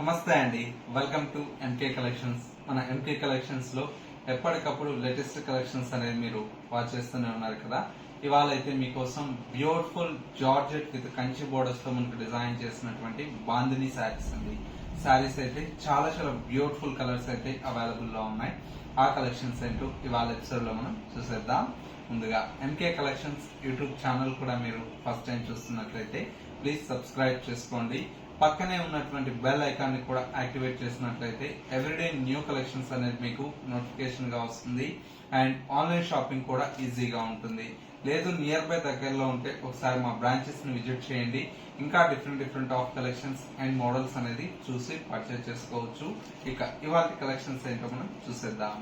నమస్తే అండి, welcome to MK collections. మన ఎంకే కలెక్షన్స్ లో ఎప్పటికప్పుడు లేటెస్ట్ కలెక్షన్స్ అనేది మీరు వాచ్ చేస్తూనే ఉన్నారు కదా. ఇవాళ అయితే మీకోసం beautiful georgette with Kanchi borders తో మనకు డిజైన్ చేసినటువంటి బాందిని శారీస్ అండి. శారీస్ అయితే చాలా చాలా బ్యూటిఫుల్ కలర్స్ అయితే అవైలబుల్ లో ఉన్నాయి. ఆ కలెక్షన్స్ ఏంటో ఇవాళ ఎపిసోడ్ లో మనం చూసేద్దాం. ముందుగా ఎంకే కలెక్షన్స్ యూట్యూబ్ ఛానల్ కూడా మీరు ఫస్ట్ టైం చూస్తున్నట్లయితే ప్లీజ్ సబ్స్క్రైబ్ చేసుకోండి. పక్కనే ఉన్నటువంటి బెల్ ఐకాన్ ని కూడా యాక్టివేట్ చేసినట్లయితే ఎవ్రీడే న్యూ కలెక్షన్స్ అనేది మీకు నోటిఫికేషన్ గా వస్తుంది. అండ్ ఆన్లైన్ షాపింగ్ కూడా ఈజీగా ఉంటుంది. లేదు నియర్ బై దగ్గరలో ఉంటే ఒకసారి మా బ్రాంచెస్ ని విజిట్ చేయండి. ఇంకా different of collections and models అనేది చూసి పర్చేజ్ చేసుకోవచ్చు. ఇక ఇవాళ కలెక్షన్స్ ఏంటో మనం చూసేద్దాం.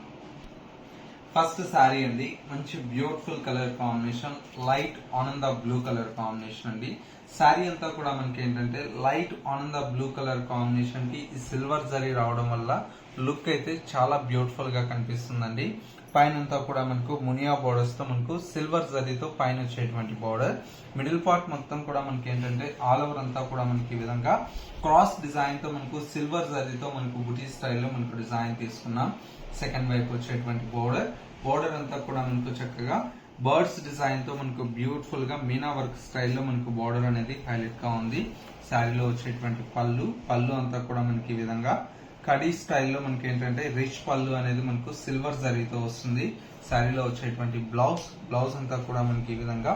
ఫస్ట్ శారీ అండి, మంచి బ్యూటిఫుల్ కలర్ కాంబినేషన్, లైట్ ఆనంద బ్లూ కలర్ కాంబినేషన్ అండి. శారీ అంతా కూడా మనకి ఏంటంటే లైట్ ఆనంద బ్లూ కలర్ కాంబినేషన్ కి ఈ సిల్వర్ జరీ రావడం వల్ల లుక్ అయితే చాలా బ్యూటిఫుల్ గా కనిపిస్తుందండి. పైన అంతా కూడా మనకు మునియా బోర్డర్స్ తో మనకు సిల్వర్ జరీతో పైన వచ్చేటువంటి బోర్డర్, మిడిల్ పార్ట్ మొత్తం కూడా మనకి ఏంటంటే ఆల్ ఓవర్ అంతా కూడా మనకి ఈ విధంగా క్రాస్ డిజైన్ తో మనకు సిల్వర్ జరీతో మనకు బుటీ స్టైల్లో మనకు డిజైన్ తీసుకున్నాం. సెకండ్ వైపు వచ్చేటువంటి బోర్డర్ అంతా కూడా మనకు చక్కగా బర్డ్స్ డిజైన్ తో మనకు బ్యూటిఫుల్ గా మీనా వర్క్ స్టైల్లో మనకు బోర్డర్ అనేది హైలైట్ గా ఉంది. శారీలో వచ్చేటువంటి పళ్ళు అంతా కూడా మనకి ఈ విధంగా కడీ స్టైల్లో మనకి ఏంటంటే రిచ్ పళ్ళు అనేది మనకు సిల్వర్ జరీతో వస్తుంది. శారీలో వచ్చేటువంటి బ్లౌజ్ అంతా కూడా మనకి ఈ విధంగా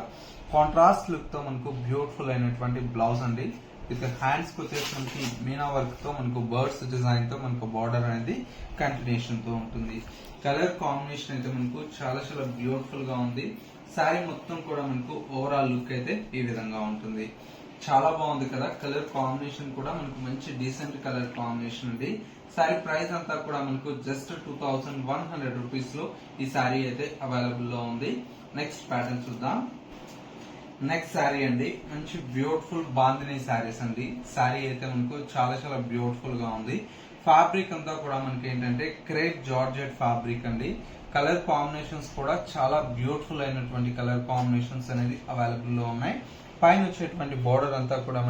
కాంట్రాస్ట్ లుక్ తో మనకు బ్యూటిఫుల్ అయినటువంటి బ్లౌజ్ అండి. విత్ హ్యాండ్స్ కి వచ్చేసి మనకి మీనా వర్క్ తో మనకు బర్డ్స్ డిజైన్ తో మనకు బార్డర్ అనేది కంటిన్యూషన్ తో ఉంటుంది. కలర్ కాంబినేషన్ అయితే మనకు చాలా చాలా బ్యూటిఫుల్ గా ఉంది. శారీ మొత్తం కూడా మనకు ఓవరాల్ లుక్ అయితే ఈ విధంగా ఉంటుంది. చాలా బాగుంది కదా. కలర్ కాంబినేషన్ కూడా మనకు మంచి డీసెంట్ కలర్ కాంబినేషన్ అండి. శారీ ప్రైస్ అంతా కూడా మనకు జస్ట్ 2100 రూపీస్ లో ఈ శారీ అయితే అవైలబుల్ లో ఉంది. నెక్స్ట్ ప్యాటర్న్ చూద్దాం. నెక్స్ట్ శారీ అండి, మంచి బ్యూటిఫుల్ బాందిని శారీస్ అండి. శారీ అయితే మనకు చాలా చాలా బ్యూటిఫుల్ గా ఉంది. ఫ్యాబ్రిక్ అంతా కూడా మనకి ఏంటంటే క్రేప్ జార్జెట్ ఫ్యాబ్రిక్ అండి. కలర్ కాంబినేషన్స్ కూడా చాలా బ్యూటిఫుల్ అయినటువంటి కలర్ కాంబినేషన్స్ అనేది అవైలబుల్ లో ఉన్నాయి. పైన వచ్చేటువంటి బోర్డర్ అంతా కూడా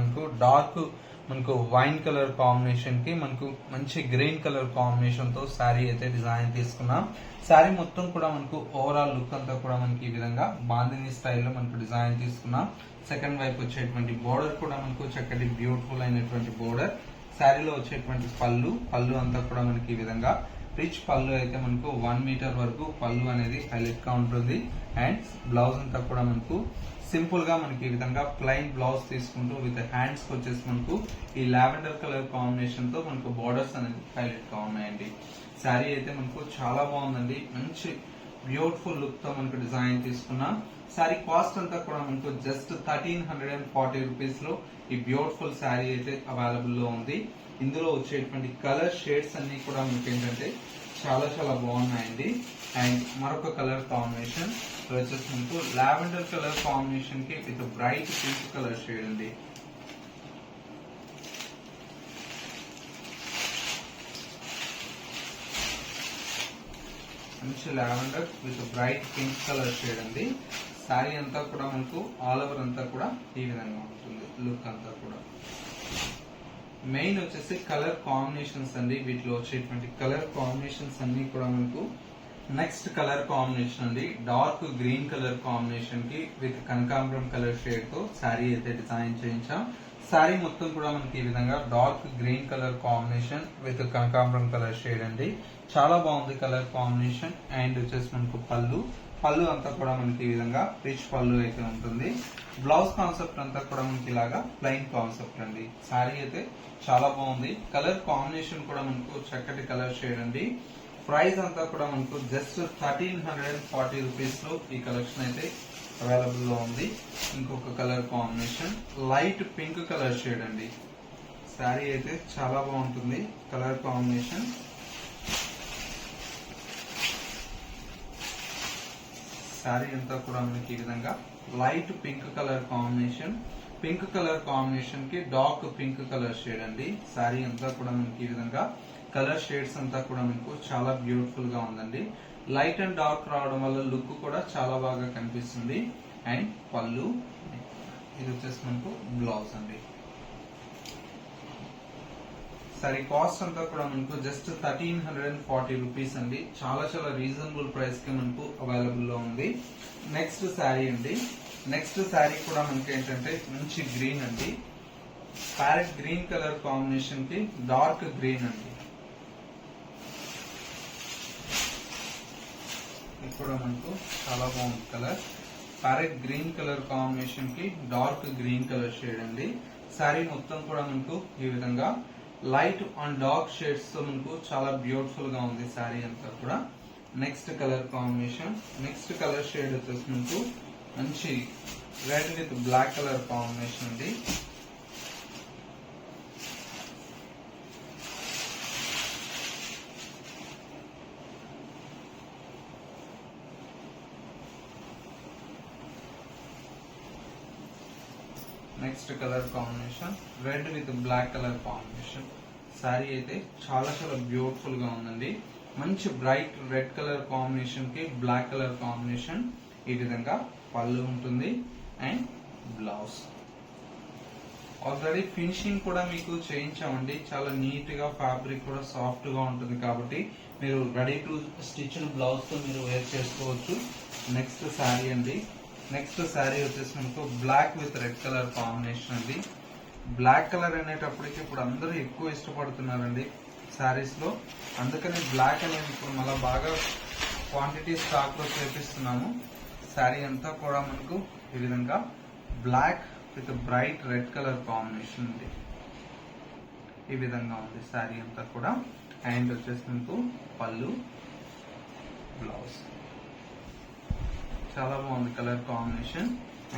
మనకు వైన్ కలర్ కాంబినేషన్ కి మనకు మంచి గ్రీన్ కలర్ కాంబినేషన్ తో శారీ అయితే డిజైన్ తీసుకున్నాం. శారీ మొత్తం కూడా మనకు ఓవరాల్ లుక్ అంతా కూడా మనకి ఈ విధంగా బాందిని స్టైల్లో మనకు డిజైన్ తీసుకున్నాం. సెకండ్ వైపు వచ్చేటువంటి బోర్డర్ కూడా మనకు చక్కటి బ్యూటిఫుల్ అయినటువంటి బోర్డర్. శారీలో వచ్చేటువంటి పళ్ళు అంతా కూడా మనకి ఈ విధంగా రిచ్ పళ్ళు అయితే మనకు 1 మీటర్ వరకు పళ్ళు అనేది హైలైట్ గా ఉంటుంది. అండ్ బ్లౌజ్ అంతా కూడా మనకు సింపుల్ గా మనకి ఈ విధంగా ప్లెయిన్ బ్లౌజ్ తీసుకుంటూ విత్ హ్యాండ్స్ కి వచ్చేసి మనకు ఈ లావెండర్ కలర్ కాంబినేషన్ తో మనకు బోర్డర్స్ అనేది హైలైట్ గా ఉన్నాయండి. శారీ అయితే మనకు చాలా బాగుందండి. మంచి బ్యూటిఫుల్ లుక్ తో మనకు డిజైన్ తీసుకున్నాం. శారీ కాస్ట్ అంతా కూడా మనకు జస్ట్ 1340 రూపీస్ లో ఈ బ్యూటిఫుల్ శారీ అయితే అవైలబుల్ లో ఉంది. ఇందులో వచ్చేటువంటి కలర్ షేడ్స్ అన్ని కూడా మనకి ఏంటంటే చాలా చాలా బాగున్నాయండి. అండ్ మరొక కలర్ కాంబినేషన్ వచ్చేసి మనకు లావెండర్ కలర్ కాంబినేషన్ కి with bright pink colour shade అండి. మంచి lavender with bright pink colour shade అండి. శారీ అంతా కూడా మనకు ఆల్ ఓవర్ అంతా కూడా ఈ విధంగా ఉంటుంది లుక్ అంతా కూడా. మెయిన్ వచ్చేసి కలర్ కాంబినేషన్స్ అండి. వీటిలో వచ్చేటువంటి కలర్ కాంబినేషన్స్ అన్ని కూడా మనకు నెక్స్ట్ కలర్ కాంబినేషన్ అండి, డార్క్ గ్రీన్ కలర్ కాంబినేషన్ కి విత్ కనకాంబరం కలర్ షేడ్ తో శారీ అయితే డిజైన్ చేయించాం. శారీ మొత్తం కూడా మనకి ఈ విధంగా dark green colour combination with కనకాంబరం కలర్ షేడ్ అండి. చాలా బాగుంది కలర్ కాంబినేషన్. అండ్ వచ్చేసి మనకు పళ్ళు అంతా కూడా మనకి ఈ విధంగా రిచ్ పళ్ళు అయితే ఉంటుంది. బ్లౌజ్ కాన్సెప్ట్ అంతా కూడా మనకి ఇలాగా ప్లెయిన్ కాన్సెప్ట్ అండి. శారీ అయితే చాలా బాగుంది. కలర్ కాంబినేషన్ కూడా మనకు చక్కటి కలర్ షేడ్ అండి. ప్రైస్ అంతా కూడా మనకు జస్ట్ 1340 రూపీస్ లో ఈ కలెక్షన్ అయితే అవైలబుల్ లో ఉంది. ఇంకొక colour combination light pink colour shade అండి. శారీ అయితే చాలా బాగుంటుంది కలర్ కాంబినేషన్. శారీ అంతా కూడా మనకి ఈ విధంగా లైట్ పింక్ కలర్ కాంబినేషన్ కి డార్క్ పింక్ కలర్ షేడ్ అండి. శారీ అంతా కూడా మనకి ఈ విధంగా కలర్ షేడ్స్ అంతా కూడా మనకు చాలా బ్యూటిఫుల్ గా ఉందండి. లైట్ అండ్ డార్క్ రావడం వల్ల లుక్ కూడా చాలా బాగా కనిపిస్తుంది. అండ్ పళ్ళు, ఇది వచ్చేసి మనకు బ్లౌజ్ అండి. సరే కాస్ట్ అంతా కూడా మనకు జస్ట్ 1340 రూపీస్ అండి. చాలా చాలా రీజనబుల్ ప్రైస్ కి మనకు అవైలబుల్ లో ఉంది. నెక్స్ట్ శారీ అండి. నెక్స్ట్ శారీ కూడా మనకి ఏంటంటే మంచి గ్రీన్ అండి. ప్యారెట్ గ్రీన్ కలర్ కాంబినేషన్ కి డార్క్ గ్రీన్ అండి. ఇది కూడా మనకు చాలా బాగుంది colour. Parrot green colour combination కి డార్క్ గ్రీన్ కలర్ షేడ్ అండి. శారీ మొత్తం కూడా మనకు ఈ విధంగా లైట్ అండ్ డార్క్ షేడ్స్ తో మనకు చాలా బ్యూటిఫుల్ గా ఉంది శారీ అంతా కూడా. Next colour combination, next colour shade వచ్చేసి మనకు మంచి red with black colour combination అండి. Next colour combination red with black colour combination. Sari అయితే చాలా చాలా బ్యూటిఫుల్ గా ఉందండి. మంచి బ్రైట్ రెడ్ కలర్ కాంబినేషన్ కి బ్లాక్ కలర్ కాంబినేషన్. ఈ విధంగా పళ్ళు ఉంటుంది అండ్ బ్లౌజ్. ఆల్రెడీ ఫినిషింగ్ కూడా మీకు చేయించామండి. చాలా నీట్ గా ఫ్యాబ్రిక్ కూడా సాఫ్ట్ గా ఉంటుంది కాబట్టి మీరు రెడీ టు స్టిచ్ బ్లౌజ్ తో మీరు వేర్ చేసుకోవచ్చు. నెక్స్ట్ శారీ అండి. నెక్స్ట్ శారీ వచ్చేసి మనకు black with red colour combination అండి. బ్లాక్ కలర్ అనేటప్పటికి ఇప్పుడు అందరూ ఎక్కువ ఇష్టపడుతున్నారండి శారీస్ లో. అందుకని బ్లాక్ అనేది ఇప్పుడు మళ్ళీ బాగా క్వాంటిటీ స్టాక్ లో చేపిస్తున్నాము. శారీ అంతా కూడా మనకు ఈ విధంగా black with bright red colour combination ఉంది. ఈ విధంగా ఉంది శారీ అంతా కూడా. అండ్ వచ్చేసి మనకు పళ్ళు, బ్లౌజ్. చాలా బాగుంది కలర్ కాంబినేషన్.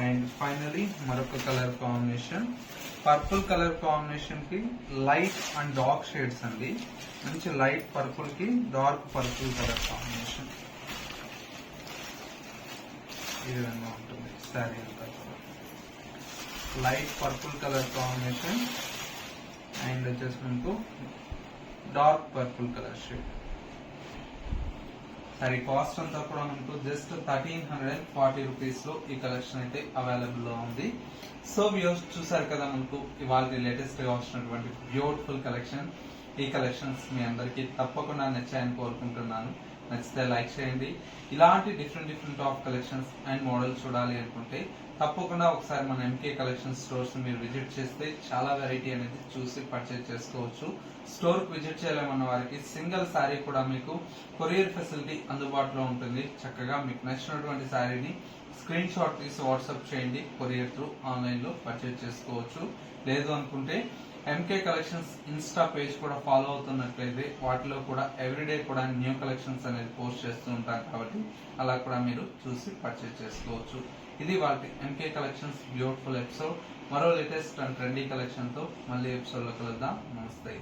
అండ్ ఫైనలీ మరొక colour combination purple colour combination కి లైట్ అండ్ డార్క్ షేడ్స్ అండి. మంచి లైట్ పర్పుల్ కి డార్క్ పర్పుల్ కలర్ కాంబినేషన్. ఈ విధంగా ఉంటుంది శారీ అంతా కూడా. Light purple colour combination and వచ్చేసి మనకు డార్క్ పర్పుల్ కలర్ షేడ్. సరే కాస్ట్ అంతా కూడా మనకు జస్ట్ 1340 రూపీస్ లో ఈ కలెక్షన్ అయితే అవైలబుల్ లో ఉంది. సో వ్యూస్ చూసారు కదా మనకు ఇవాళ లేటెస్ట్ గా వచ్చినటువంటి బ్యూటిఫుల్ కలెక్షన్. ఈ కలెక్షన్స్ మీ అందరికి తప్పకుండా నచ్చాయని కోరుకుంటున్నాను. నచ్చితే లైక్ చేయండి. ఇలాంటి different of collections and models చూడాలి అనుకుంటే తప్పకుండా ఒకసారి మన ఎంకే కలెక్షన్ స్టోర్స్ మీరు విజిట్ చేస్తే చాలా వెరైటీ అనేది చూసి పర్చేజ్ చేసుకోవచ్చు. స్టోర్ కు విజిట్ చేయలేమన్న వారికి సింగిల్ శారీ కూడా మీకు కొరియర్ ఫెసిలిటీ అందుబాటులో ఉంటుంది. చక్కగా మీకు నచ్చినటువంటి శారీని స్క్రీన్ షాట్ తీసి వాట్సాప్ చేయండి. కొరియర్ త్రూ ఆన్లైన్ లో పర్చేజ్ చేసుకోవచ్చు. లేదు అనుకుంటే ఎంకే కలెక్షన్స్ ఇన్స్టా పేజ్ కూడా ఫాలో అవుతున్నట్లయితే వాటిలో కూడా ఎవ్రీడే కూడా న్యూ కలెక్షన్స్ అనేది పోస్ట్ చేస్తూ ఉంటాం కాబట్టి అలా కూడా మీరు చూసి పర్చేజ్ చేసుకోవచ్చు. ఇది వాటి ఎంకే కలెక్షన్స్ బ్యూటిఫుల్ ఎపిసోడ్. మరో లేటెస్ట్ అండ్ ట్రెండీ కలెక్షన్ తో మళ్ళీ ఎపిసోడ్ లో కలుద్దాం. నమస్తే.